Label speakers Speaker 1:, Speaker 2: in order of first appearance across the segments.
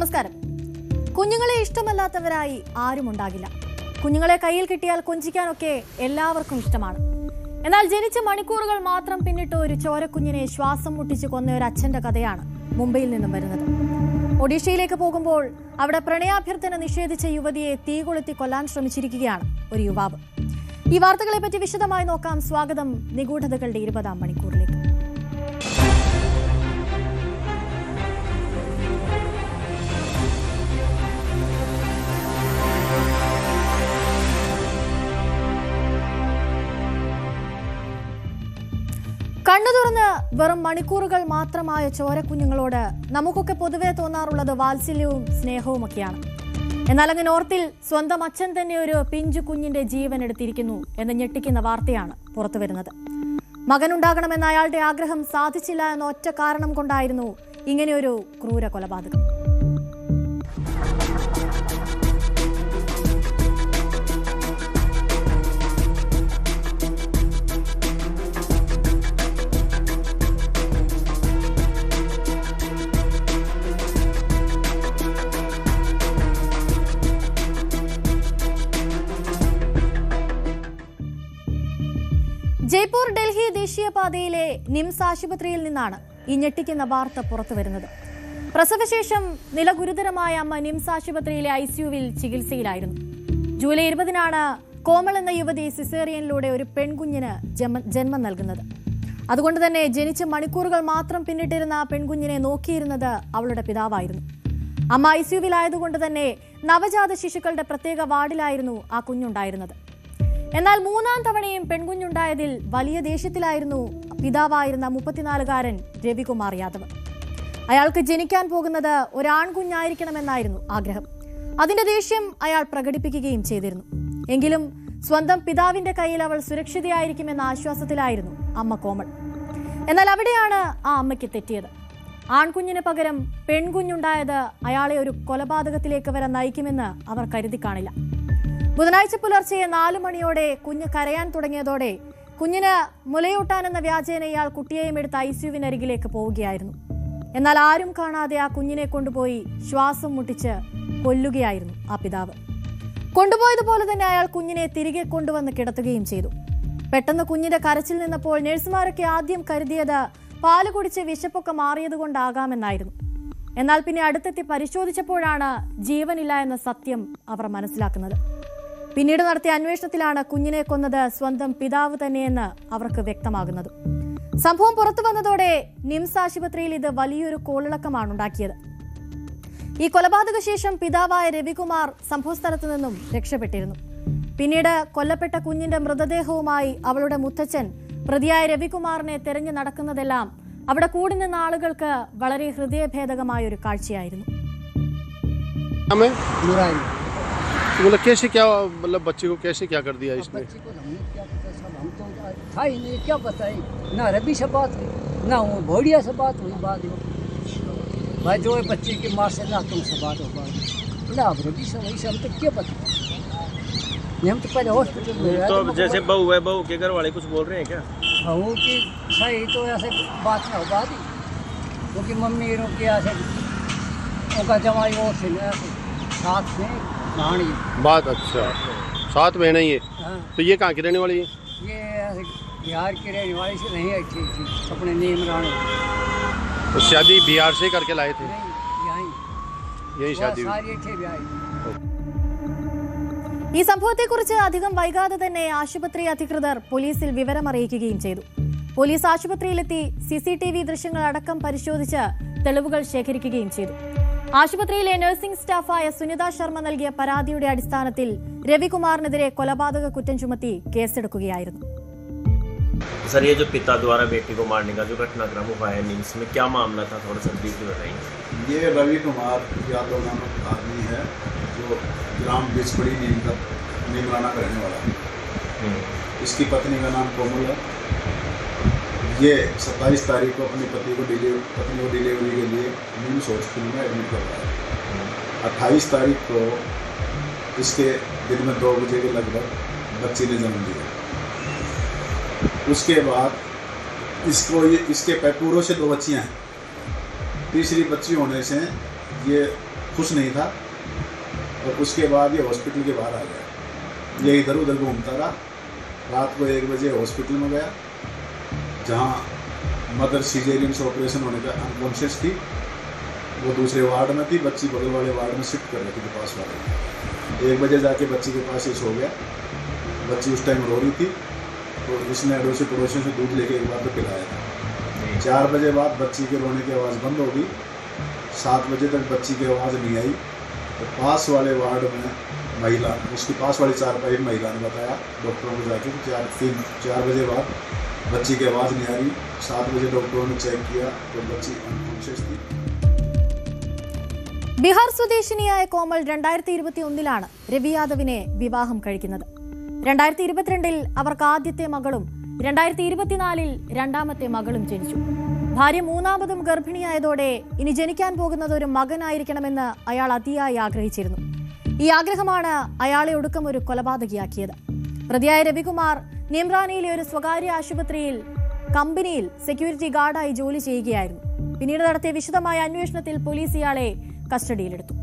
Speaker 1: നമസ്കാരം. കുഞ്ഞുങ്ങളെ ഇഷ്ടമല്ലാത്തവരായി ആരും ഉണ്ടാകില്ല. കുഞ്ഞുങ്ങളെ കയ്യിൽ കിട്ടിയാൽ കൊഞ്ചിക്കാനൊക്കെ എല്ലാവർക്കും ഇഷ്ടമാണ്. എന്നാൽ ജനിച്ച മണിക്കൂറുകൾ മാത്രം പിന്നിട്ട് ഒരു ചോരക്കുഞ്ഞിനെ ശ്വാസം മുട്ടിച്ച് കൊന്ന ഒരു അച്ഛന്റെ കഥയാണ് മുംബൈയിൽ നിന്നും വരുന്നത്. ഒഡീഷയിലേക്ക് പോകുമ്പോൾ അവിടെ പ്രണയാഭ്യർത്ഥന നിഷേധിച്ച യുവതിയെ തീ കൊളുത്തി കൊല്ലാൻ ശ്രമിച്ചിരിക്കുകയാണ് ഒരു യുവാവ്. ഈ വാർത്തകളെ പറ്റി വിശദമായി നോക്കാം. സ്വാഗതം നിഗൂഢതകളുടെ 20-ാം മണിക്കൂറിലേക്ക്. കണ്ണു തുറന്ന് വെറും മണിക്കൂറുകൾ മാത്രമായ ചോരക്കുഞ്ഞുങ്ങളോട് നമുക്കൊക്കെ പൊതുവെ തോന്നാറുള്ളത് വാത്സല്യവും സ്നേഹവുമൊക്കെയാണ്. എന്നാൽ അങ്ങ് നോർത്തിൽ സ്വന്തം അച്ഛൻ തന്നെ ഒരു പിഞ്ചു കുഞ്ഞിന്റെ ജീവൻ എടുത്തിരിക്കുന്നു എന്ന ഞെട്ടിക്കുന്ന വാർത്തയാണ് പുറത്തുവരുന്നത്. മകനുണ്ടാകണമെന്ന അയാളുടെ ആഗ്രഹം സാധിച്ചില്ല എന്ന ഒറ്റ കാരണം കൊണ്ടായിരുന്നു ഇങ്ങനെയൊരു ക്രൂര കൊലപാതകം. ജയ്പൂർ ഡൽഹി ദേശീയപാതയിലെ നിംസ് ആശുപത്രിയിൽ നിന്നാണ് ഈ ഞെട്ടിക്കുന്ന വാർത്ത പുറത്തുവരുന്നത്. പ്രസവശേഷം നില ഗുരുതരമായ അമ്മ നിംസ് ആശുപത്രിയിലെ ICUവിൽ ചികിത്സയിലായിരുന്നു. ജൂലൈ 20-നാണ് കോമൾ എന്ന യുവതി സിസേറിയനിലൂടെ ഒരു പെൺകുഞ്ഞിന് ജന്മം നൽകുന്നത്. അതുകൊണ്ട് തന്നെ ജനിച്ച മണിക്കൂറുകൾ മാത്രം പിന്നിട്ടിരുന്ന ആ പെൺകുഞ്ഞിനെ നോക്കിയിരുന്നത് അവളുടെ പിതാവായിരുന്നു. അമ്മ ICUവിലായതുകൊണ്ട് തന്നെ നവജാത ശിശുക്കളുടെ പ്രത്യേക വാർഡിലായിരുന്നു ആ കുഞ്ഞുണ്ടായിരുന്നത്. എന്നാൽ 3-ാം തവണയും പെൺകുഞ്ഞുണ്ടായതിൽ വലിയ ദേഷ്യത്തിലായിരുന്നു പിതാവായിരുന്ന 34-കാരൻ രവികുമാർ യാദവ്. അയാൾക്ക് ജനിക്കാൻ പോകുന്നത് ഒരാൺകുഞ്ഞായിരിക്കണമെന്നായിരുന്നു ആഗ്രഹം. അതിന്റെ ദേഷ്യം അയാൾ പ്രകടിപ്പിക്കുകയും ചെയ്തിരുന്നു. എങ്കിലും സ്വന്തം പിതാവിന്റെ കയ്യിൽ അവൾ സുരക്ഷിതയായിരിക്കുമെന്ന ആശ്വാസത്തിലായിരുന്നു അമ്മ കോമൾ. എന്നാൽ അവിടെയാണ് ആ അമ്മയ്ക്ക് തെറ്റിയത്. ആൺകുഞ്ഞിന് പകരം പെൺകുഞ്ഞുണ്ടായത് അയാളെ ഒരു കൊലപാതകത്തിലേക്ക് വരെ നയിക്കുമെന്ന് അവർ കരുതി കാണില്ല. ബുധനാഴ്ച പുലർച്ചെ 4 മണിയോടെ കുഞ്ഞ് കരയാൻ തുടങ്ങിയതോടെ കുഞ്ഞിന് മുലയൂട്ടാനെന്ന വ്യാജേന ഇയാൾ കുട്ടിയെയും എടുത്ത് ICUവിനരികിലേക്ക് പോവുകയായിരുന്നു. എന്നാൽ ആരും കാണാതെ ആ കുഞ്ഞിനെ കൊണ്ടുപോയി ശ്വാസം മുട്ടിച്ച് കൊല്ലുകയായിരുന്നു ആ പിതാവ്. കൊണ്ടുപോയതുപോലെ തന്നെ അയാൾ കുഞ്ഞിനെ തിരികെ കൊണ്ടുവന്ന് കിടത്തുകയും ചെയ്തു. പെട്ടെന്ന് കുഞ്ഞിന്റെ കരച്ചിൽ നിന്നപ്പോൾ നഴ്സുമാരൊക്കെ ആദ്യം കരുതിയത് പാല് കുടിച്ച് വിശപ്പൊക്കെ മാറിയതുകൊണ്ടാകാമെന്നായിരുന്നു. എന്നാൽ പിന്നെ അടുത്തെത്തി പരിശോധിച്ചപ്പോഴാണ് ജീവനില്ല എന്ന സത്യം അവർ മനസ്സിലാക്കുന്നത്. പിന്നീട് നടത്തിയ അന്വേഷണത്തിലാണ് കുഞ്ഞിനെ കൊന്നത് സ്വന്തം പിതാവ് തന്നെയെന്ന് അവർക്ക് വ്യക്തമാകുന്നത്. സംഭവം പുറത്തു വന്നതോടെ നിംസ് ആശുപത്രിയിൽ ഇത് വലിയൊരു കോളിളക്കമാണ് ഉണ്ടാക്കിയത്. ഈ കൊലപാതക ശേഷം പിതാവായ രവികുമാർ സംഭവസ്ഥലത്തു നിന്നും രക്ഷപ്പെട്ടിരുന്നു. പിന്നീട് കൊല്ലപ്പെട്ട കുഞ്ഞിന്റെ മൃതദേഹവുമായി അവളുടെ മുത്തച്ഛൻ പ്രതിയായ രവികുമാറിനെ തെരഞ്ഞു നടക്കുന്നതെല്ലാം അവിടെ കൂടി നിന്ന ആളുകൾക്ക് വളരെ ഹൃദയഭേദകമായ ഒരു കാഴ്ചയായിരുന്നു.
Speaker 2: मतलब कैसे क्या, मतलब बच्चे को कैसे क्या कर दिया इसने?
Speaker 3: बच्चे को हमने क्या पता, सब हम तो था ही नहीं, क्या बताए ना रवि से बात हुई ना वो भोड़िया से बात हुई। बात हो भाई जो है बच्चे की माँ से ना तुमसे बात हो बात ना, अब रवि से वही से हम तो क्या पता। हम तो पहले हॉस्पिटल में
Speaker 4: तो जैसे बहू है, बहू के घर वाले कुछ बोल रहे हैं क्या?
Speaker 3: बहू की सही तो ऐसे बात ना हो बात ही, क्योंकि मम्मी की ऐसे उनका जमाई और से साथ में
Speaker 2: बात। अच्छा, 7 महीने ही है।
Speaker 3: हाँ।
Speaker 2: तो ये कहाँ की रहने वाली है?
Speaker 3: ये ऐसे बिहार की रहने वाली से नहीं आई थी अपने नीम राणा।
Speaker 2: तो शादी बिहार से करके लाए थे? यही शादी
Speaker 3: सारी थे बिहार।
Speaker 1: ഈ സംഭവത്തെക്കുറിച്ച് അധികം വൈകാതെ തന്നെ ആശുപത്രി അധികൃതർ പോലീസിൽ വിവരം അറിയിക്കുകയും ചെയ്തു. പോലീസ് ആശുപത്രിയിലെത്തി CCTV ദൃശ്യങ്ങൾ അടക്കം പരിശോധിച്ച് തെളിവുകൾ ശേഖരിക്കുകയും ചെയ്തു. ആശുപത്രിയിലെ നഴ്സിംഗ് സ്റ്റാഫായ സുനിത ശർമ്മ നൽകിയ പരാതിയുടെ അടിസ്ഥാനത്തിൽ രവികുമാറിനെതിരെ കൊലപാതക കുറ്റം ചുമത്തി കേസെടുക്കുകയായിരുന്നു.
Speaker 4: सर, ये जो पिता द्वारा बेटी को मारने का जो घटनाक्रम हुआ है निम्स में, क्या मामला था, थोड़ा सा ब्रीफ बताइए।
Speaker 5: ये रवि कुमार यादव नामक आदमी है जो ग्राम बिचपड़ी नीमराना का रहने वाला है। इसकी पत्नी का नाम कोमल है। ये 27 तारीख को अपनी पत्नी को डिलीवरी के लिए निम्स हॉस्पिटल में एडमिट करवाया। 28 तारीख को इसके दिन में 2 बजे के लगभग बच्ची ने जन्म दिया। उसके बाद इसके पूर्व से 2 बच्चियाँ हैं। तीसरी बच्ची होने से ये खुश नहीं था। और उसके बाद ये हॉस्पिटल के बाहर आ गया, ये इधर उधर घूमता रहा। रात को 1 बजे हॉस्पिटल में गया, जहाँ मदर सीजेरियन से ऑपरेशन होने का अनकॉन्शियस थी। वो दूसरे वार्ड में थी, बच्ची बगल वाले वार्ड में शिफ्ट कर रही थी पास वाले। 1 बजे जाके बच्ची के पास ही सो गया। बच्ची उस टाइम रो रही थी, तो इसने अड़ोसी पड़ोसियों से दूध लेके एक बार तो पिलाया था। 4 बजे बाद बच्ची के रोने की आवाज़ बंद हो गई। 7 बजे तक बच्ची की आवाज़ नहीं आई। तो पास वाले वार्ड में महिला, उसके पास वाली चारपाई महिला ने बताया डॉक्टरों को जाके कि 4 बजे बाद बच्ची की आवाज़ नहीं आ रही। 7 बजे डॉक्टरों ने चेक किया तो बच्ची अनकॉन्शियस थी।
Speaker 1: ബീഹാർ സ്വദേശിനിയായ കോമൾ 2021 രവി യാദവിനെ വിവാഹം കഴിക്കുന്നത്. 2022 അവർക്ക് ആദ്യത്തെ മകളും 2024 രണ്ടാമത്തെ മകളും ജനിച്ചു. ഭാര്യ മൂന്നാമതും ഗർഭിണിയായതോടെ ഇനി ജനിക്കാൻ പോകുന്നത് ഒരു മകനായിരിക്കണമെന്ന് അയാൾ അതിയായി ആഗ്രഹിച്ചിരുന്നു. ഈ ആഗ്രഹമാണ് അയാളെ ഒടുക്കം ഒരു കൊലപാതകിയാക്കിയത്. പ്രതിയായ രവികുമാർ നിമ്രാനിയിലെ ഒരു സ്വകാര്യ ആശുപത്രിയിൽ കമ്പനിയിൽ സെക്യൂരിറ്റി ഗാർഡായി ജോലി ചെയ്യുകയായിരുന്നു. പിന്നീട് നടത്തിയ വിശദമായ അന്വേഷണത്തിൽ പോലീസ് ഇയാളെ കസ്റ്റഡിയിലെടുത്തു.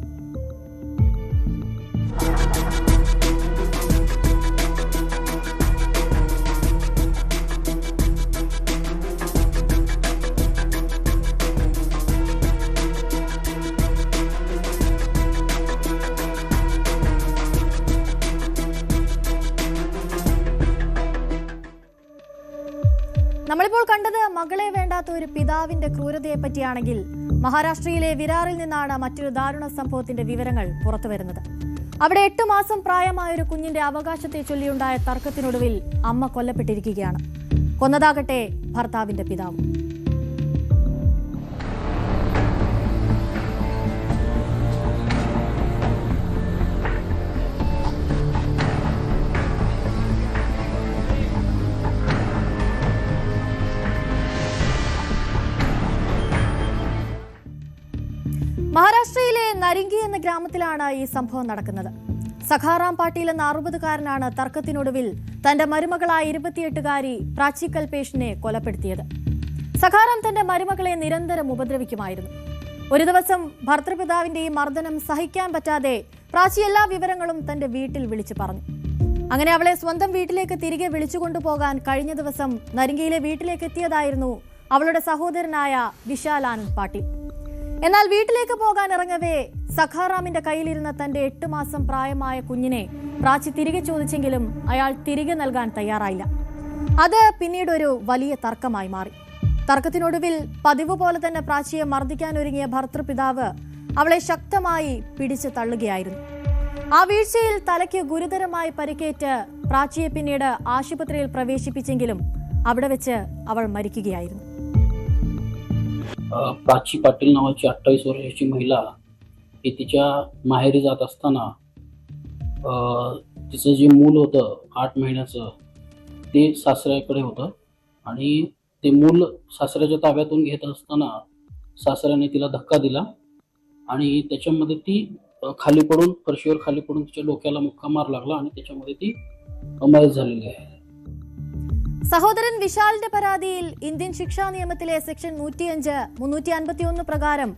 Speaker 1: നമ്മളിപ്പോൾ കണ്ടത് മകളെ വേണ്ടാത്ത ഒരു പിതാവിന്റെ ക്രൂരതയെ പറ്റിയാണെങ്കിൽ മഹാരാഷ്ട്രയിലെ വിരാറിൽ നിന്നാണ് മറ്റൊരു ദാരുണ സംഭവത്തിന്റെ വിവരങ്ങൾ പുറത്തുവരുന്നത്. അവിടെ 8 മാസം പ്രായമായ ഒരു കുഞ്ഞിന്റെ അവകാശത്തെ ചൊല്ലിയുണ്ടായ തർക്കത്തിനൊടുവിൽ അമ്മ കൊല്ലപ്പെട്ടിരിക്കുകയാണ്. കൊന്നതാകട്ടെ ഭർത്താവിന്റെ പിതാവ്. മഹാരാഷ്ട്രയിലെ നരിങ്കി എന്ന ഗ്രാമത്തിലാണ് ഈ സംഭവം നടക്കുന്നത്. സഖാറാം പാട്ടീൽ എന്ന 60-കാരനാണ് തർക്കത്തിനൊടുവിൽ തന്റെ മരുമകളായ 28-കാരി പ്രാച്ചി കൽപേഷിനെ കൊലപ്പെടുത്തിയത്. സഖാറാം തന്റെ മരുമകളെ നിരന്തരം ഉപദ്രവിക്കുമായിരുന്നു. ഒരു ദിവസം ഭർത്തൃപിതാവിന്റെ ഈ മർദ്ദനം സഹിക്കാൻ പറ്റാതെ പ്രാച്ചി എല്ലാ വിവരങ്ങളും തന്റെ വീട്ടിൽ വിളിച്ചു പറഞ്ഞു. അങ്ങനെ അവളെ സ്വന്തം വീട്ടിലേക്ക് തിരികെ വിളിച്ചുകൊണ്ടുപോകാൻ കഴിഞ്ഞ ദിവസം നരിങ്കിയിലെ വീട്ടിലേക്ക് എത്തിയതായിരുന്നു അവളുടെ സഹോദരനായ വിശാൽ ആനന്ദ് പാട്ടീൽ. എന്നാൽ വീട്ടിലേക്ക് പോകാൻ ഇറങ്ങവേ സഖാറാമിന്റെ കയ്യിലിരുന്ന തന്റെ 8 മാസം പ്രായമായ കുഞ്ഞിനെ പ്രാച്ചി തിരികെ ചോദിച്ചെങ്കിലും അയാൾ തിരികെ നൽകാൻ തയ്യാറായില്ല. അത് പിന്നീട് ഒരു വലിയ തർക്കമായി മാറി. തർക്കത്തിനൊടുവിൽ പതിവ് പോലെ തന്നെ പ്രാച്ചിയെ മർദ്ദിക്കാനൊരുങ്ങിയ ഭർത്തൃപിതാവ് അവളെ ശക്തമായി പിടിച്ചു തള്ളുകയായിരുന്നു. ആ വീഴ്ചയിൽ തലയ്ക്ക് ഗുരുതരമായി പരിക്കേറ്റ് പ്രാച്ചിയെ പിന്നീട് ആശുപത്രിയിൽ പ്രവേശിപ്പിച്ചെങ്കിലും അവിടെ വെച്ച് അവൾ മരിക്കുകയായിരുന്നു.
Speaker 6: प्राची पाटील नावाची 28 वर्षाची महिला ही तिच्या माहेरी जात असताना तिचं जे मूल होतं 8 महिन्याचं ते सासऱ्याकडे होतं आणि ते मूल सासऱ्याच्या ताब्यातून घेत असताना सासऱ्याने तिला धक्का दिला आणि त्याच्यामध्ये ती खाली पडून फरशीवर खाली पडून तिच्या डोक्याला मुक्का मार लागला आणि त्याच्यामध्ये ती मयत झालेली आहे.
Speaker 1: സഹോദരൻ വിശാലിന്റെ പരാതിയിൽ ഇന്ത്യൻ ശിക്ഷാ നിയമത്തിലെ സെക്ഷൻ 105, 351 പ്രകാരം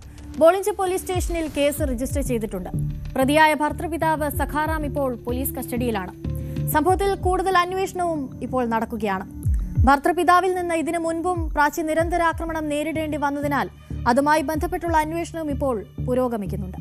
Speaker 1: ബോളിഞ്ച് പോലീസ് സ്റ്റേഷനിൽ കേസ് രജിസ്റ്റർ ചെയ്തിട്ടുണ്ട്. പ്രതിയായ ഭർത്തൃപിതാവ് സഖാറാം ഇപ്പോൾ പോലീസ് കസ്റ്റഡിയിലാണ്. സംഭവത്തിൽ കൂടുതൽ അന്വേഷണവും ഇപ്പോൾ നടക്കുകയാണ്. ഭർത്തൃപിതാവിൽ നിന്ന് ഇതിനു മുൻപും പ്രാച്ചി നിരന്തരാക്രമണം നേരിടേണ്ടി വന്നതിനാൽ അതുമായി ബന്ധപ്പെട്ടുള്ള അന്വേഷണവും ഇപ്പോൾ പുരോഗമിക്കുന്നുണ്ട്.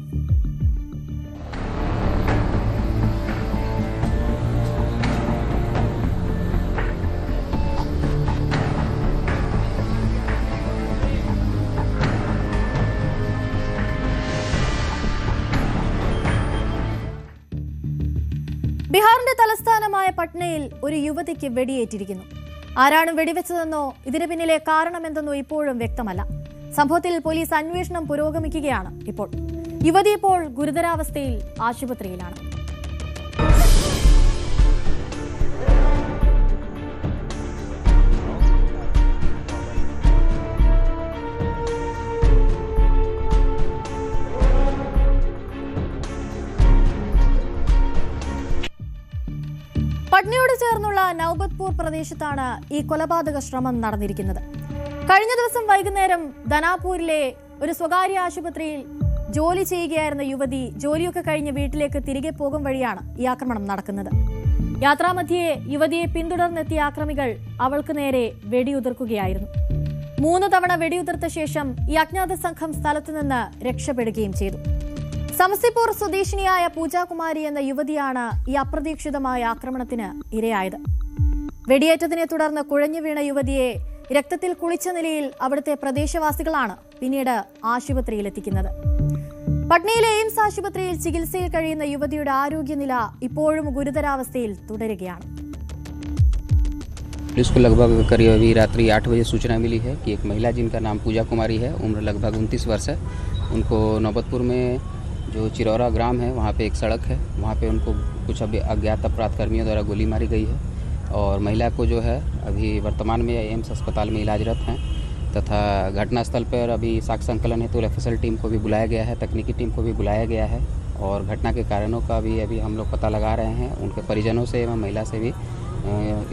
Speaker 1: ബീഹാറിന്റെ തലസ്ഥാനമായ പട്നയിൽ ഒരു യുവതിക്ക് വെടിയേറ്റിരിക്കുന്നു. ആരാണ് വെടിവെച്ചതെന്നോ ഇതിന് പിന്നിലെ കാരണമെന്തെന്നോ ഇപ്പോഴും വ്യക്തമല്ല. സംഭവത്തിൽ പോലീസ് അന്വേഷണം പുരോഗമിക്കുകയാണ്. യുവതി ഇപ്പോൾ ഗുരുതരാവസ്ഥയിൽ ആശുപത്രിയിലാണ്. പട്നയോട് ചേർന്നുള്ള നൌബത്പൂർ പ്രദേശത്താണ് ഈ കൊലപാതക ശ്രമം നടന്നിരിക്കുന്നത്. കഴിഞ്ഞ ദിവസം വൈകുന്നേരം ദനാപൂരിലെ ഒരു സ്വകാര്യ ആശുപത്രിയിൽ ജോലി ചെയ്യുകയായിരുന്ന യുവതി ജോലിയൊക്കെ കഴിഞ്ഞ് വീട്ടിലേക്ക് തിരികെ പോകും വഴിയാണ് ഈ ആക്രമണം നടക്കുന്നത്. യാത്രാമധ്യേ യുവതിയെ പിന്തുടർന്നെത്തിയ ആക്രമികൾ അവൾക്ക് നേരെ വെടിയുതിർക്കുകയായിരുന്നു. 3 തവണ വെടിയുതിർത്ത ശേഷം ഈ അജ്ഞാത സംഘം സ്ഥലത്തുനിന്ന് രക്ഷപ്പെടുകയും ചെയ്തു. സമസ്തിപൂർ സ്വദേശിനിയായ പൂജാകുമാരി എന്ന യുവതിയാണ് ഈ അപ്രതീക്ഷിതമായ ആക്രമണത്തിന് ഇരയായത്. വെടിയേറ്റതിനെ തുടർന്ന് കുഴഞ്ഞു വീണ യുവതിയെ രക്തത്തിൽ കുളിച്ച നിലയിൽ അവിടുത്തെ പ്രദേശവാസികളാണ് പിന്നീട് ആശുപത്രിയിലെത്തിക്കുന്നത്. പട്നയിലെ എയിംസ് ആശുപത്രിയിൽ ചികിത്സയിൽ കഴിയുന്ന യുവതിയുടെ ആരോഗ്യനില ഇപ്പോഴും ഗുരുതരാവസ്ഥയിൽ തുടരുകയാണ്.
Speaker 7: पुलिस को लगभग करीब अभी रात्रि 8 बजे सूचना मिली है कि एक महिला जिनका नाम पूजा कुमारी है, उम्र लगभग 29 वर्ष है, उनको नौबतपुर में जो चिरौरा ग्राम है वहाँ पे एक सड़क है, वहाँ पे उनको कुछ अज्ञात अपराधकर्मियों द्वारा गोली मारी गई है और महिला को जो है अभी वर्तमान में एम्स अस्पताल में इलाजरत हैं तथा घटनास्थल पर अभी साक्ष्य संकलन हेतु एफएसएल टीम को भी बुलाया गया है, तकनीकी टीम को भी बुलाया गया है और घटना के कारणों का भी अभी हम लोग पता लगा रहे हैं. उनके परिजनों से एवं महिला से भी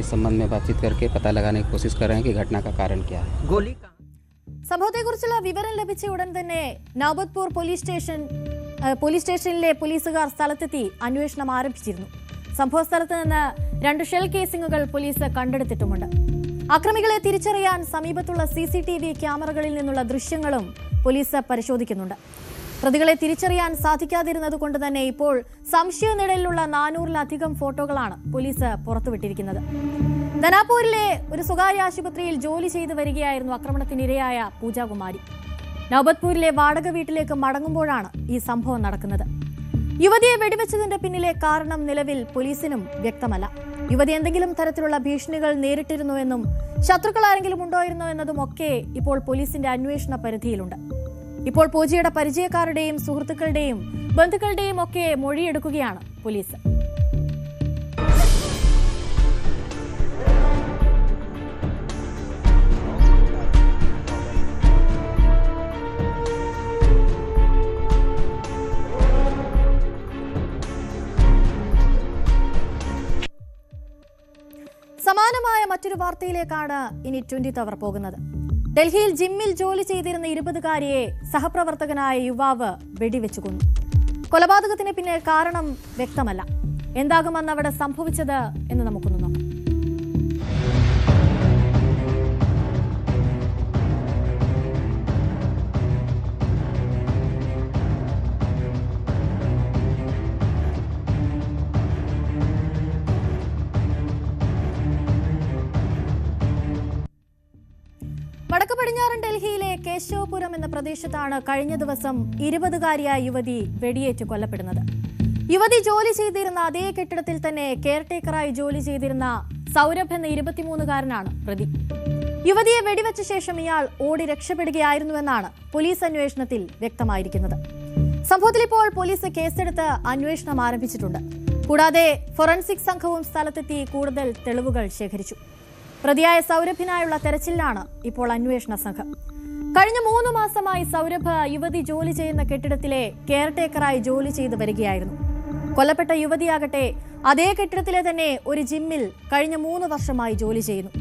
Speaker 7: इस संबंध में बातचीत करके पता लगाने की कोशिश कर रहे हैं कि घटना का कारण क्या है. गोली
Speaker 1: സംഭവത്തെക്കുറിച്ചുള്ള വിവരം ലഭിച്ച ഉടൻ തന്നെ നൌബത്പൂർ പോലീസ് സ്റ്റേഷനിലെ പോലീസുകാർ സ്ഥലത്തെത്തി അന്വേഷണം ആരംഭിച്ചിരുന്നു. സംഭവസ്ഥലത്ത് നിന്ന് 2 ഷെൽ കേസിംഗുകൾ പോലീസ് കണ്ടെടുത്തിട്ടുമുണ്ട്. അക്രമികളെ തിരിച്ചറിയാൻ സമീപത്തുള്ള CCTV ക്യാമറകളിൽ നിന്നുള്ള ദൃശ്യങ്ങളും പോലീസ് പരിശോധിക്കുന്നുണ്ട്. പ്രതികളെ തിരിച്ചറിയാൻ സാധിക്കാതിരുന്നത് കൊണ്ട് തന്നെ ഇപ്പോൾ സംശയനിഴലിലുള്ള 400-ലധികം ഫോട്ടോകളാണ് പോലീസ് പുറത്തുവിട്ടിരിക്കുന്നത്. ധനാപൂരിലെ ഒരു സ്വകാര്യ ആശുപത്രിയിൽ ജോലി ചെയ്തു വരികയായിരുന്നു ആക്രമണത്തിനിരയായ പൂജാകുമാരി. നൌബത്പൂരിലെ വാടക വീട്ടിലേക്ക് മടങ്ങുമ്പോഴാണ് ഈ സംഭവം നടക്കുന്നത്. യുവതിയെ വെടിവെച്ചതിന്റെ പിന്നിലെ കാരണം നിലവിൽ പോലീസിനും വ്യക്തമല്ല. യുവതി എന്തെങ്കിലും തരത്തിലുള്ള ഭീഷണികൾ നേരിട്ടിരുന്നോ എന്നും ശത്രുക്കൾ ആരെങ്കിലും ഉണ്ടോയിരുന്നോ എന്നതും ഒക്കെ ഇപ്പോൾ പോലീസിന്റെ അന്വേഷണ പരിധിയിലുണ്ട്. ഇപ്പോൾ പൂജയുടെ പരിചയക്കാരുടെയും സുഹൃത്തുക്കളുടെയും ബന്ധുക്കളുടെയും ഒക്കെ മൊഴിയെടുക്കുകയാണ് പോലീസ്. സമാനമായ മറ്റൊരു വാർത്തയിലേക്കാണ് ഇനി 24 അവർ പോകുന്നത്. ഡൽഹിയിൽ ജിമ്മിൽ ജോലി ചെയ്തിരുന്ന 20-കാരിയെ സഹപ്രവർത്തകനായ യുവാവ് വെടിവെച്ചു കൊന്നു. കൊലപാതകത്തിന് പിന്നിൽ കാരണം വ്യക്തമല്ല. എന്താകുമെന്ന് അവിടെ സംഭവിച്ചത് എന്ന് നമുക്കൊന്ന് നോക്കാം. വടക്ക് പടിഞ്ഞാറൻ ഡൽഹിയിലെ കേശവപുരം എന്ന പ്രദേശത്താണ് കഴിഞ്ഞ ദിവസം 20-കാരിയായ യുവതി വെടിയേറ്റ് കൊല്ലപ്പെടുന്നത്. യുവതി ജോലി ചെയ്തിരുന്ന അതേ കെട്ടിടത്തിൽ തന്നെ കെയർടേക്കറായി ജോലി ചെയ്തിരുന്ന സൗരഭ് എന്ന 23-കാരനാണ് പ്രതി. യുവതിയെ വെടിവെച്ച ശേഷം ഇയാൾ ഓടി രക്ഷപ്പെടുകയായിരുന്നുവെന്നാണ് പോലീസ് അന്വേഷണത്തിൽ വ്യക്തമായിരിക്കുന്നത്. സംഭവത്തിൽ ഇപ്പോൾ പോലീസ് കേസെടുത്ത് അന്വേഷണം ആരംഭിച്ചിട്ടുണ്ട്. കൂടാതെ ഫോറൻസിക് സംഘവും സ്ഥലത്തെത്തി കൂടുതൽ തെളിവുകൾ ശേഖരിച്ചു. പ്രതിയായ സൗരഭിനായുള്ള തെരച്ചിലാണ് ഇപ്പോൾ അന്വേഷണ സംഘം. കഴിഞ്ഞ 3 മാസമായി സൗരഭ് യുവതി ജോലി ചെയ്യുന്ന കെട്ടിടത്തിലെ കെയർടേക്കറായി ജോലി ചെയ്തു വരികയായിരുന്നു. കൊല്ലപ്പെട്ട യുവതിയാകട്ടെ അതേ കെട്ടിടത്തിലെ തന്നെ ഒരു ജിമ്മിൽ കഴിഞ്ഞ 3 വർഷമായി ജോലി ചെയ്യുന്നു.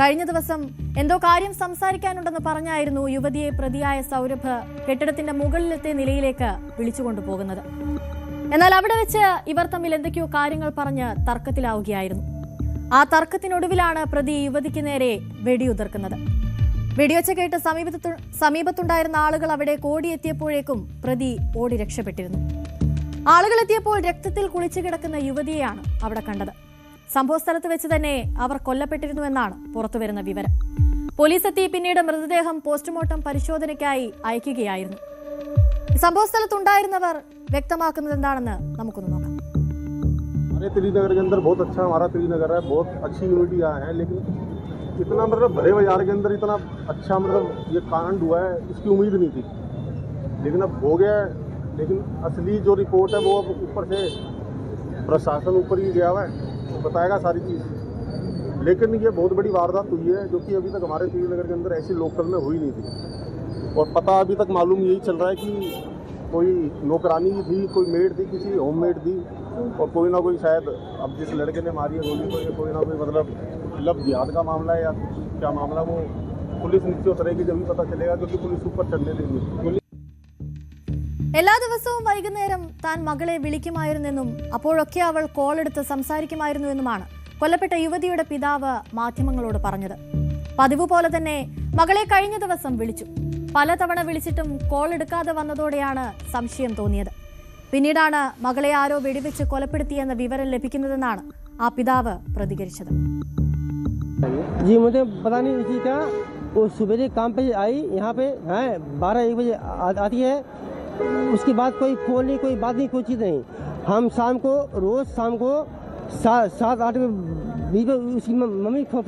Speaker 1: കഴിഞ്ഞ ദിവസം എന്തോ കാര്യം സംസാരിക്കാനുണ്ടെന്ന് പറഞ്ഞായിരുന്നു യുവതിയെ പ്രതിയായ സൗരഭ് കെട്ടിടത്തിന്റെ മുകളിലത്തെ നിലയിലേക്ക് വിളിച്ചുകൊണ്ടുപോകുന്നത്. എന്നാൽ അവിടെ വെച്ച് ഇവർ തമ്മിൽ എന്തൊക്കെയോ കാര്യങ്ങൾ പറഞ്ഞ് തർക്കത്തിലാവുകയായിരുന്നു. ആ തർക്കത്തിനൊടുവിലാണ് പ്രതി യുവതിക്ക് നേരെ വെടിയുതിർക്കുന്നത്. വെടിവെച്ച കേട്ട് സമീപത്തുണ്ടായിരുന്ന ആളുകൾ അവിടെ ഓടിയെത്തിയപ്പോഴേക്കും പ്രതി ഓടി രക്ഷപ്പെട്ടിരുന്നു. ആളുകൾ എത്തിയപ്പോൾ രക്തത്തിൽ കുളിച്ചു കിടക്കുന്ന യുവതിയെയാണ് അവിടെ കണ്ടത്. സംഭവസ്ഥലത്ത് വെച്ച് തന്നെ അവർ കൊല്ലപ്പെട്ടിരുന്നുവെന്നാണ് പുറത്തുവരുന്ന വിവരം. പോലീസ് എത്തി പിന്നീട് മൃതദേഹം പോസ്റ്റ്മോർട്ടം പരിശോധനയ്ക്കായി അയക്കുകയായിരുന്നു. സംഭവസ്ഥലത്തുണ്ടായിരുന്നവർ വ്യക്തമാക്കുന്നത് എന്താണെന്ന് നമുക്കൊന്ന് നോക്കാം.
Speaker 8: हमारे त्रिनगर के अंदर बहुत अच्छा हमारा त्रिनगर है, बहुत अच्छी यूनिटी आए हैं, लेकिन इतना मतलब भरे बाजार के अंदर इतना अच्छा मतलब ये कांड हुआ है इसकी उम्मीद नहीं थी, लेकिन अब हो गया है. लेकिन असली जो रिपोर्ट है वो अब ऊपर से प्रशासन ऊपर ही गया हुआ है, वो बताएगा सारी चीज़. लेकिन ये बहुत बड़ी वारदात हुई है जो कि अभी तक हमारे त्रिनगर के अंदर ऐसी लोकल में हुई नहीं थी. और पता अभी तक मालूम यही चल रहा है कि कोई नौकरानी थी, कोई मेड थी, किसी होम मेड थी, और कोई ना कोई शायद अब जिस लड़के ने मारी है गोली को, कोई ना कोई मतलब लव जिहाद का मामला है या क्या मामला, वो पुलिस नीचे उतरेगी जब भी पता चलेगा, क्योंकि पुलिस ऊपर चढ़ने देगी.
Speaker 1: എല്ലാ ദിവസവും വൈകുന്നേരം താൻ മകളെ വിളിക്കുമായിരുന്നെന്നും അപ്പോഴൊക്കെ അവൾ കോൾ എടുത്ത് സംസാരിക്കുമായിരുന്നുവെന്നുമാണ് കൊല്ലപ്പെട്ട യുവതിയുടെ പിതാവ് മാധ്യമങ്ങളോട് പറഞ്ഞത്. പതിവ് പോലെ തന്നെ മകളെ കഴിഞ്ഞ ദിവസം വിളിച്ചു. പലതവണ വിളിച്ചിട്ടും കോൾ എടുക്കാതെ വന്നതോടെയാണ് സംശയം തോന്നിയത്. പിന്നീടാണ് മകളെ ആരോ വെടിവെച്ച് കൊലപ്പെടുത്തിയെന്ന വിവരം ലഭിക്കുന്നതെന്നാണ് ആ പിതാവ് പ്രതികരിച്ചത്.
Speaker 9: जी मुझे पता नहीं इसी का वो सुबह काम पे आई, यहाँ पे है 12-1 बजे आती है। उसके बाद कोई फोन नहीं, कोई बात नहीं, कोई चीज़ नहीं। हम शाम को रोज़ शाम को 7-8 बीच में उसकी मम्मी फोन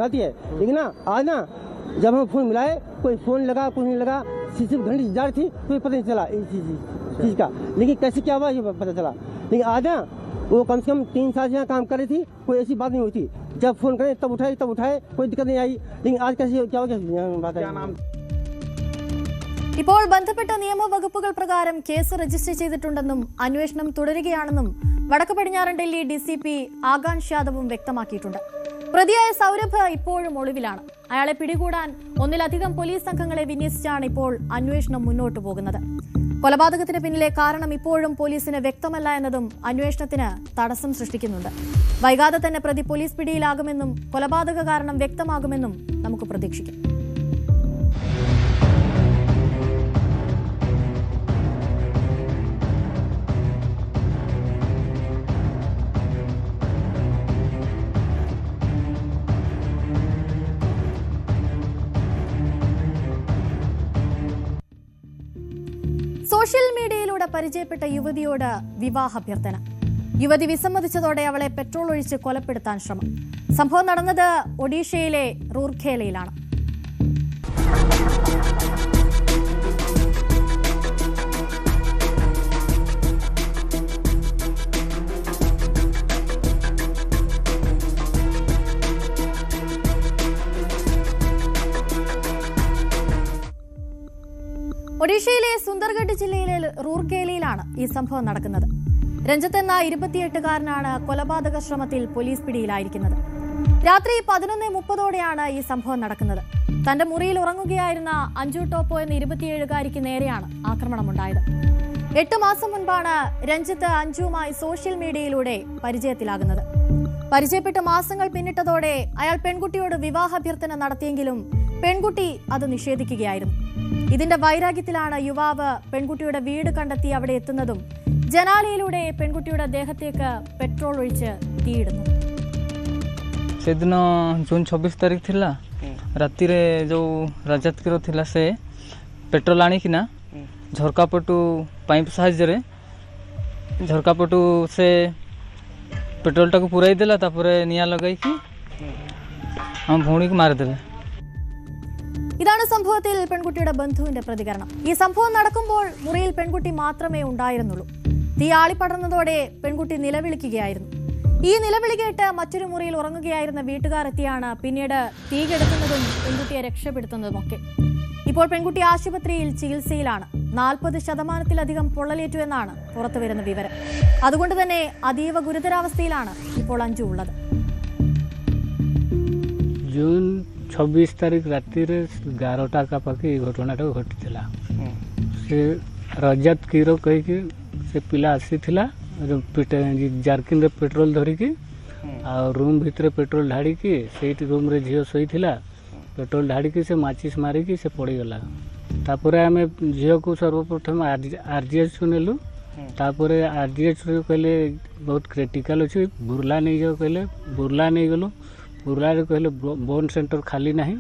Speaker 9: आती है, लेकिन ना आज ना जब हम फोन मिलाए कोई फ़ोन लगा, कुछ नहीं लगा। सिर्फ घंटी जा रही थी, कोई पता नहीं चला इस चीज़ का, लेकिन कैसे क्या हुआ ये पता चला। लेकिन आज ना वो कम से कम 3 साल से यहाँ काम कर रही थी, कोई ऐसी बात नहीं हुई थी। जब फोन करें तब उठाए, कोई दिक्कत नहीं आई। लेकिन आज कैसे क्या हो गया बात है।
Speaker 1: ഇപ്പോൾ ബന്ധപ്പെട്ട നിയമവകുപ്പുകൾ പ്രകാരം കേസ് രജിസ്റ്റർ ചെയ്തിട്ടുണ്ടെന്നും അന്വേഷണം തുടരുകയാണെന്നും വടക്ക് പടിഞ്ഞാറൻ ഡൽഹി ഡിസിപി ആകാശ് യാദവും വ്യക്തമാക്കിയിട്ടുണ്ട്. പ്രതിയായ സൗരഭ് ഇപ്പോഴും ഒളിവിലാണ്. അയാളെ പിടികൂടാൻ ഒന്നിലധികം പോലീസ് സംഘങ്ങളെ വിന്യസിച്ചാണ് ഇപ്പോൾ അന്വേഷണം മുന്നോട്ടു പോകുന്നത്. കൊലപാതകത്തിന് പിന്നിലെ കാരണം ഇപ്പോഴും പോലീസിന് വ്യക്തമല്ല എന്നതും അന്വേഷണത്തിന് തടസ്സം സൃഷ്ടിക്കുന്നുണ്ട്. വൈകാതെ തന്നെ പ്രതി പോലീസ് പിടിയിലാകുമെന്നും കൊലപാതക കാരണം വ്യക്തമാകുമെന്നും നമുക്ക് പ്രതീക്ഷിക്കാം. സോഷ്യൽ മീഡിയയിലൂടെ പരിചയപ്പെട്ട യുവതിയോട് വിവാഹാഭ്യർത്ഥന. യുവതി വിസമ്മതിച്ചതോടെ അവളെ പെട്രോൾ ഒഴിച്ച് കൊലപ്പെടുത്താൻ ശ്രമം. സംഭവം നടന്നത് ഒഡീഷയിലെ റൂർഖേലയിലാണ്. ഒഡീഷയിലെ സുന്ദർഗഡ് ജില്ലയിലെ റൂർക്കേലയിലാണ് ഈ സംഭവം നടക്കുന്നത്. രഞ്ജിത്ത് എന്ന 28-കാരനാണ് കൊലപാതക ശ്രമത്തിൽ പോലീസ് പിടിയിലായിരിക്കുന്നത്. രാത്രി 11:30 ഈ സംഭവം നടക്കുന്നത്. തന്റെ മുറിയിൽ ഉറങ്ങുകയായിരുന്ന അഞ്ജു ടോപ്പോ എന്ന 27-കാരിക്ക് നേരെയാണ് ആക്രമണമുണ്ടായത്. 8 മാസം മുൻപാണ് രഞ്ജിത്ത് അഞ്ജുവുമായി സോഷ്യൽ മീഡിയയിലൂടെ പരിചയത്തിലാകുന്നത്. പരിചയപ്പെട്ട് മാസങ്ങൾ പിന്നിട്ടതോടെ അയാൾ പെൺകുട്ടിയോട് വിവാഹാഭ്യർത്ഥന നടത്തിയെങ്കിലും പെൺകുട്ടി അത് നിഷേധിക്കുകയായിരുന്നു. ഇതിന്റെ വൈരാഗ്യത്തിലാണ് യുവാവ് പെൺകുട്ടിയുടെ വീട് കണ്ടെത്തി അവിടെ എത്തുന്നതും ജനാലയിലൂടെ പെൺകുട്ടിയുടെ ദേഹത്തേക്ക് പെട്രോൾ ഒഴിച്ച് തീയിടുന്നു.
Speaker 10: ସେଦିନ ଜୁନ୍ 26 ତାରିଖ ଥିଲା। ରାତିରେ ଯେଉଁ ରଜତ କ୍ଷୀର ଥିଲା ସେ ପେଟ୍ରୋଲ ଆଣିକିନା ଝରକା ପଟୁ ପାଇପ୍ ସାହାଯ୍ୟରେ ଝରକା ପଟୁ ସେ ପେଟ୍ରୋଲଟାକୁ ପୁରାଇ ଦେଲା। ତାପରେ ନିଆଁ ଲଗାଇକି ଆମ ଭଉଣୀକୁ ମାରିଦେଲେ।
Speaker 1: ഇതാണ് സംഭവത്തിൽ പെൺകുട്ടിയുടെ ബന്ധുവിന്റെ പ്രതികരണം. ഈ സംഭവം നടക്കുമ്പോൾ മുറിയിൽ പെൺകുട്ടി മാത്രമേ ഉണ്ടായിരുന്നുള്ളൂ. തീ ആളിപ്പടർന്നതോടെ പെൺകുട്ടി നിലവിളിക്കുകയായിരുന്നു. ഈ നിലവിളി കേട്ട് മറ്റൊരു മുറിയിൽ ഉറങ്ങുകയായിരുന്ന വീട്ടുകാർ എത്തിയാണ് പിന്നീട് തീ കെടുത്തുന്നതും പെൺകുട്ടിയെ രക്ഷപ്പെടുത്തുന്നതുമൊക്കെ. ഇപ്പോൾ പെൺകുട്ടി ആശുപത്രിയിൽ ചികിത്സയിലാണ്. 40% പൊള്ളലേറ്റു എന്നാണ് പുറത്തുവരുന്ന വിവരം. അതുകൊണ്ട് തന്നെ അതീവ ഗുരുതരാവസ്ഥയിലാണ് ഇപ്പോൾ അഞ്ജു ഉള്ളത്.
Speaker 10: ଜୁନ୍ 26 ତାରିଖ ରାତିରେ 11ଟା ପାଖାପାଖି ଏ ଘଟଣାଟା ଘଟିଥିଲା। ସେ ରଜତ କ୍ଷୀର କହିକି ସେ ପିଲା ଆସିଥିଲା ଜାରକିନରେ ପେଟ୍ରୋଲ ଧରିକି, ଆଉ ରୁମ୍ ଭିତରେ ପେଟ୍ରୋଲ ଢାଡ଼ିକି ସେଇଠି ରୁମ୍ରେ ଝିଅ ଶୋଇଥିଲା। ପେଟ୍ରୋଲ ଢାଡ଼ିକି ସେ ମାଚିସ୍ ମାରିକି ସେ ପଡ଼ିଗଲା। ତାପରେ ଆମେ ଝିଅକୁ ସର୍ବପ୍ରଥମେ ଆର୍ଜିଏଚ୍କୁ ନେଲୁ। ତାପରେ ଆର୍ଜିଏଚ୍ରୁ କହିଲେ ବହୁତ କ୍ରିଟିକାଲ ଅଛି, ବୁର୍ଲା ନେଇଯାଉ କହିଲେ। ବୁର୍ଲା ନେଇଗଲୁ। ബുർലായിൽ कहले ബോൺ സെന്റർ ഖാലി नहीं।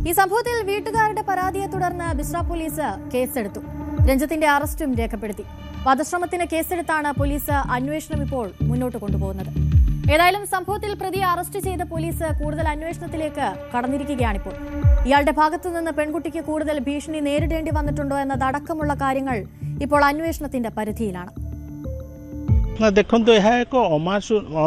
Speaker 1: ഈ സംഭവത്തിൽ വീട്ടുകാരുടെ പരാതിയെ തുടർന്ന് ബിസ്ര പോലീസ് കേസെടുത്തു. രഞ്ജിത്തിന്റെ അറസ്റ്റും രേഖപ്പെടുത്തി. വധശ്രമത്തിന് കേസെടുത്താണ് പോലീസ് അന്വേഷണം ഇപ്പോൾ മുന്നോട്ട് കൊണ്ടുപോകുന്നത്. ഏതായാലും സംഭവത്തിൽ പ്രതിയെ അറസ്റ്റ് ചെയ്ത പോലീസ് കൂടുതൽ അന്വേഷണത്തിലേക്ക് കടന്നിരിക്കുകയാണിപ്പോൾ. ഇയാളുടെ ഭാഗത്തുനിന്ന് പെൺകുട്ടിക്ക് കൂടുതൽ ഭീഷണി നേരിടേണ്ടി വന്നിട്ടുണ്ടോ എന്നതടക്കമുള്ള കാര്യങ്ങൾ ഇപ്പോൾ അന്വേഷണത്തിന്റെ പരിധിയിലാണ്.
Speaker 11: ଦେଖନ୍ତୁ ଏହା ଏକ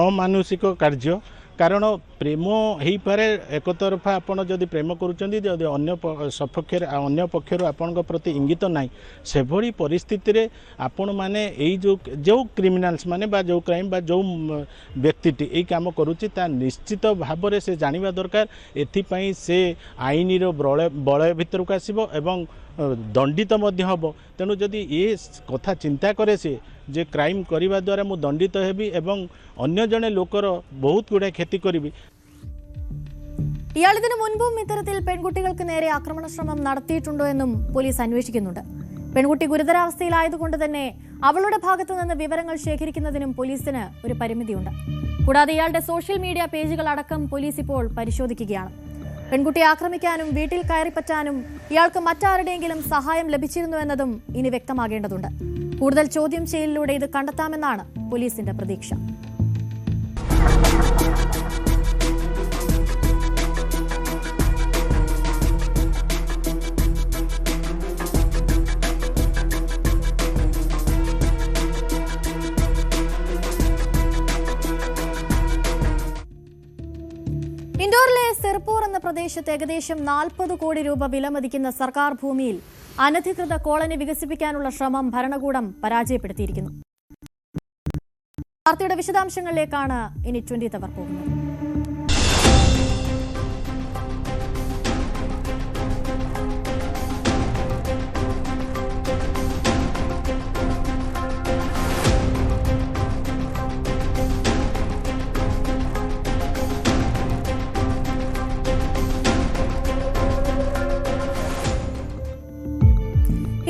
Speaker 11: ଅମାନୁଷିକ କାର୍ଯ୍ୟ। କାରଣ ପ୍ରେମ ହେଇପାରେ ଏକ ତରଫା, ଆପଣ ଯଦି ପ୍ରେମ କରୁଛନ୍ତି, ଯଦି ଅନ୍ୟ ପକ୍ଷରୁ ଆପଣଙ୍କ ପ୍ରତି ଇଙ୍ଗିତ ନାହିଁ, ସେଭଳି ପରିସ୍ଥିତିରେ ଆପଣମାନେ ଏଇ ଯେଉଁ କ୍ରିମିନାଲ୍ସ ମାନେ ବା ଯେଉଁ କ୍ରାଇମ୍ ବା ଯେଉଁ ବ୍ୟକ୍ତିଟି ଏଇ କାମ କରୁଛି ତା ନିଶ୍ଚିତ ଭାବରେ ସେ ଜାଣିବା ଦରକାର। ଏଥିପାଇଁ ସେ ଆଇନର ବଳୟ ଭିତରକୁ ଆସିବ ଏବଂ दंडित हम तेणु जदि ये कथा चिंता करे से जे क्राइम करने द्वारा मु दंडित हेबी एवं अन्य जने लोकर बहुत गुड़ा क्षति करी।
Speaker 1: ഇയാൾ ഇതിനു മുൻപും ഇത്തരത്തിൽ പെൺകുട്ടികൾക്ക് നേരെ ആക്രമണ ശ്രമം നടത്തിയിട്ടുണ്ടോ എന്നും പോലീസ് അന്വേഷിക്കുന്നുണ്ട്. പെൺകുട്ടി ഗുരുതരാവസ്ഥയിലായതുകൊണ്ട് തന്നെ അവളുടെ ഭാഗത്തു നിന്ന് വിവരങ്ങൾ ശേഖരിക്കുന്നതിനും പോലീസിന് ഒരു പരിമിതിയുണ്ട്. കൂടാതെ ഇയാളുടെ സോഷ്യൽ മീഡിയ പേജുകൾ അടക്കം പോലീസ് ഇപ്പോൾ പരിശോധിക്കുകയാണ്. പെൺകുട്ടിയെ ആക്രമിക്കാനും വീട്ടിൽ കയറിപ്പറ്റാനും ഇയാൾക്ക് മറ്റാരുടെയെങ്കിലും സഹായം ലഭിച്ചിരുന്നു എന്നതും ഇനി വ്യക്തമാകേണ്ടതുണ്ട്. കൂടുതൽ ചോദ്യം ചെയ്യലിലൂടെ ഇത് കണ്ടെത്താമെന്നാണ് പോലീസിന്റെ പ്രതീക്ഷ. ഇൻഡോറിലെ സിർപൂർ എന്ന പ്രദേശത്ത് ഏകദേശം 40 കോടി രൂപ വിലമതിക്കുന്ന സർക്കാർ ഭൂമിയിൽ അനധികൃത കോളനി വികസിപ്പിക്കാനുള്ള ശ്രമം ഭരണകൂടം പരാജയപ്പെടുത്തിയിരിക്കുന്നു. വാർത്തയുടെ വിശദാംശങ്ങളിലേക്കാണ് ഇനി 20 അവർ പോകുന്നത്.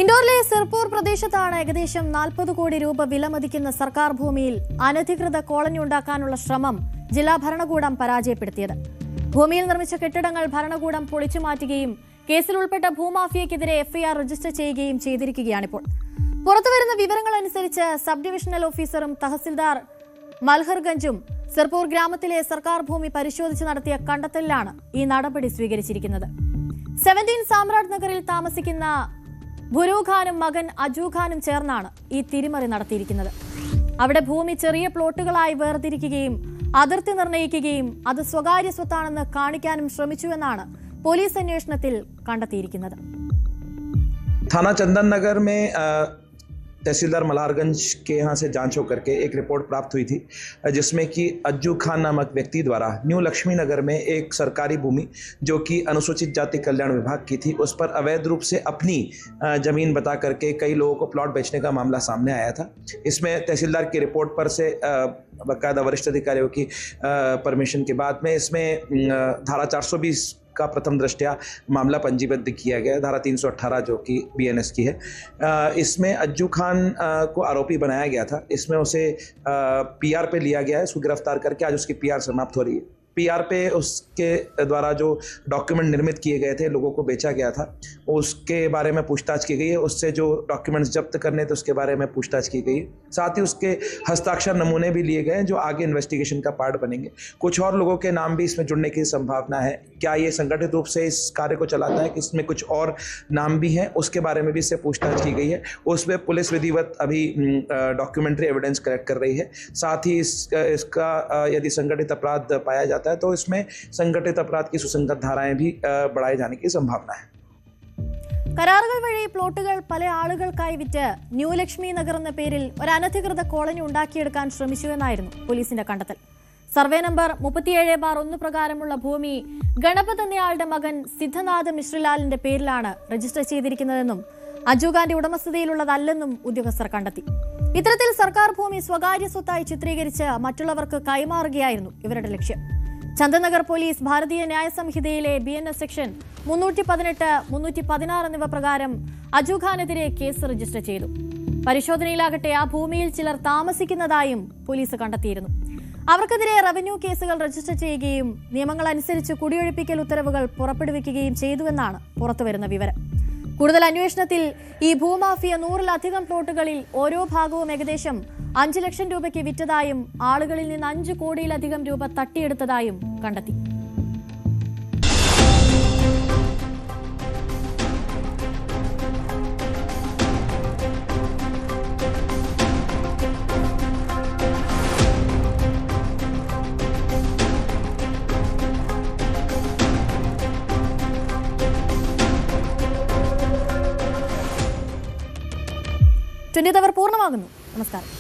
Speaker 1: ഇൻഡോറിലെ സിർപൂർ പ്രദേശത്താണ് ഏകദേശം 40 കോടി രൂപ വിലമതിക്കുന്ന സർക്കാർ ഭൂമിയിൽ അനധികൃത കോളനി ഉണ്ടാക്കാനുള്ള ശ്രമം ജില്ലാ ഭരണകൂടം പരാജയപ്പെടുത്തിയത്. ഭൂമിയിൽ നിർമ്മിച്ച കെട്ടിടങ്ങൾ ഭരണകൂടം പൊളിച്ചു മാറ്റുകയും കേസിൽ ഉൾപ്പെട്ട ഭൂമാഫിയക്കെതിരെ എഫ്ഐആർ രജിസ്റ്റർ ചെയ്യുകയും ചെയ്തിരിക്കുകയാണിപ്പോൾ. പുറത്തുവരുന്ന വിവരങ്ങൾ അനുസരിച്ച് സബ് ഡിവിഷണൽ ഓഫീസറും തഹസിൽദാർ മൽഹർഗഞ്ചും സിർപൂർ ഗ്രാമത്തിലെ സർക്കാർ ഭൂമി പരിശോധിച്ച് നടത്തിയ കണ്ടെത്തലിലാണ് ഈ നടപടി സ്വീകരിച്ചിരിക്കുന്നത്. 17 സാമ്രാട്ട് നഗറിൽ താമസിക്കുന്ന ഭുരൂഖാനും മകൻ അജൂഖാനും ചേർന്നാണ് ഈ തിരിമറി നടത്തിയിരിക്കുന്നത്. അവിടെ ഭൂമി ചെറിയ പ്ലോട്ടുകളായി വേർതിരിക്കുകയും അതിർത്തി നിർണ്ണയിക്കുകയും അത് സ്വകാര്യ സ്വത്താണെന്ന് കാണിക്കാനും ശ്രമിച്ചുവെന്നാണ് പോലീസ് അന്വേഷണത്തിൽ കണ്ടെത്തിയിരിക്കുന്നത്.
Speaker 12: थाना चंदन नगर में तहसीलदार मल्हारगंज के यहाँ से जांच होकर के एक रिपोर्ट प्राप्त हुई थी जिसमें कि अज्जू खान नामक व्यक्ति द्वारा न्यू लक्ष्मी नगर में एक सरकारी भूमि जो कि अनुसूचित जाति कल्याण विभाग की थी उस पर अवैध रूप से अपनी जमीन बता करके कई लोगों को प्लॉट बेचने का मामला सामने आया था। इसमें तहसीलदार की रिपोर्ट पर से बाकायदा वरिष्ठ अधिकारियों की परमिशन के बाद में इसमें धारा 420 का प्रथम दृष्टया मामला पंजीबद्ध किया गया। धारा 318 जो कि BNS की है, इसमें अज्जू खान को आरोपी बनाया गया था। इसमें उसे PR पे लिया गया है। उसको गिरफ्तार करके आज उसकी PR समाप्त हो रही है। PR पे उसके द्वारा जो डॉक्यूमेंट निर्मित किए गए थे, लोगों को बेचा गया था, उसके बारे में पूछताछ की गई है। उससे जो डॉक्यूमेंट्स जब्त करने थे उसके बारे में पूछताछ की गई है। साथ ही उसके हस्ताक्षर नमूने भी लिए गए हैं जो आगे इन्वेस्टिगेशन का पार्ट बनेंगे। कुछ और लोगों के नाम भी इसमें जुड़ने की संभावना है। क्या ये संगठित रूप से इस कार्य को चलाता है कि इसमें कुछ और नाम भी हैं, उसके बारे में भी इससे पूछताछ की गई है। उसमें पुलिस विधिवत अभी डॉक्यूमेंट्री एविडेंस कलेक्ट कर रही है। साथ ही इसका यदि संगठित अपराध पाया जाता है तो इसमें संगठित अपराध की सुसंगत धाराएं भी बढ़ाए जाने की संभावना है।
Speaker 1: കരാറുകൾ വഴി പ്ലോട്ടുകൾ പല ആളുകൾക്കായി വിറ്റ് ന്യൂ ലക്ഷ്മി നഗർ എന്ന പേരിൽ ഒരു അനധികൃത കോളനി ഉണ്ടാക്കിയെടുക്കാൻ ശ്രമിച്ചുവെന്നായിരുന്നു പോലീസിന്റെ കണ്ടെത്തൽ. സർവേ നമ്പർ 37/1 പ്രകാരമുള്ള ഭൂമി ഗണപത് എന്നയാളുടെ മകൻ സിദ്ധനാഥ് മിശ്രലാലിന്റെ പേരിലാണ് രജിസ്റ്റർ ചെയ്തിരിക്കുന്നതെന്നും അജൂഖാന്റെ ഉടമസ്ഥതയിലുള്ളതല്ലെന്നും ഉദ്യോഗസ്ഥർ കണ്ടെത്തി. ഇത്തരത്തിൽ സർക്കാർ ഭൂമി സ്വകാര്യ സ്വത്തായി ചിത്രീകരിച്ച് മറ്റുള്ളവർക്ക് കൈമാറുകയായിരുന്നു ഇവരുടെ ലക്ഷ്യം. ചന്ദനഗർ പോലീസ് ഭാരതീയ ന്യായ സംഹിതയിലെ BNS സെക്ഷൻ 318, 316 എന്നിവ പ്രകാരം അജൂഖാനെതിരെ കേസ് രജിസ്റ്റർ ചെയ്തു. പരിശോധനയിലാകട്ടെ ആ ഭൂമിയിൽ ചിലർ താമസിക്കുന്നതായും പോലീസ് കണ്ടെത്തിയിരുന്നു. അവർക്കെതിരെ റവന്യൂ കേസുകൾ രജിസ്റ്റർ ചെയ്യുകയും നിയമങ്ങൾ അനുസരിച്ച് കുടിയൊഴിപ്പിക്കൽ ഉത്തരവുകൾ പുറപ്പെടുവിക്കുകയും ചെയ്തുവെന്നാണ് പുറത്തുവരുന്ന വിവരം. കൂടുതൽ അന്വേഷണത്തിൽ ഈ ഭൂമാഫിയ 100-ലധികം പ്ലോട്ടുകളിൽ ഓരോ ഭാഗവും ഏകദേശം 5 ലക്ഷം രൂപയ്ക്ക് വിറ്റതായും ആളുകളിൽ നിന്ന് 5 കോടിയിലധികം രൂപ തട്ടിയെടുത്തതായും കണ്ടെത്തി. ട്വന്റി അവർ പൂർണ്ണമാകുന്നു. നമസ്കാരം.